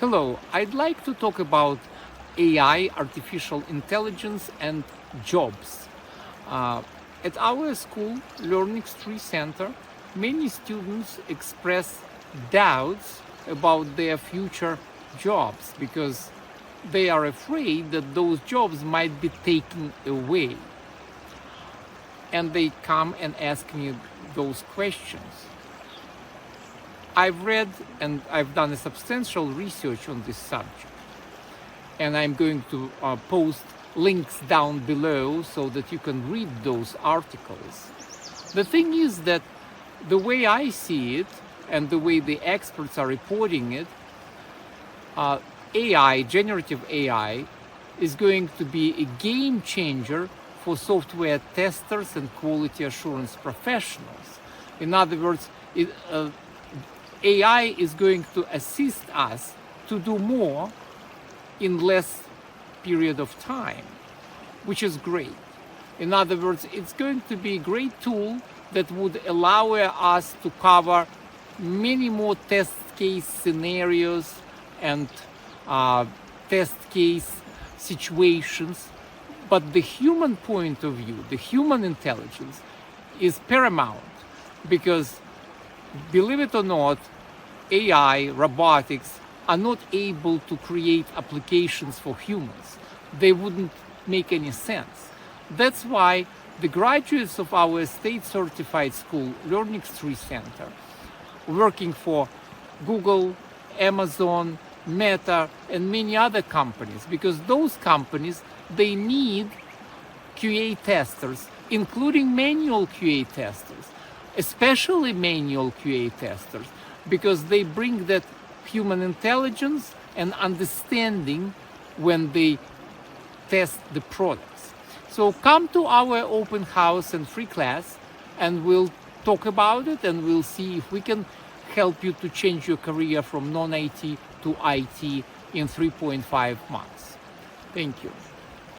Hello, I'd like to talk about AI, artificial intelligence, and jobs. At our school, Learnix Tree Center, many students express doubts about their future jobs because they are afraid that those jobs might be taken away. And they come and ask me those questions. I've read and I've done a substantial research on this subject, and I'm going to post links down below so that you can read those articles. The thing is that the way I see it and the way the experts are reporting it, AI, generative AI, is going to be a game changer for software testers and quality assurance professionals. In other words, AI is going to assist us to do more in less period of time, which is great. In other words, it's going to be a great tool that would allow us to cover many more test case scenarios and test case situations. But the human point of view, the human intelligence, is paramount because, believe it or not, AI, robotics are not able to create applications for humans. They wouldn't make any sense. That's why the graduates of our state-certified school, Learnix Tree Center, working for Google, Amazon, Meta, and many other companies, because those companies, they need QA testers, including manual QA testers, especially manual QA testers, because they bring that human intelligence and understanding when they test the products. So come to our open house and free class, and we'll talk about it, and we'll see if we can help you to change your career from non-IT to IT in 3.5 months. Thank you.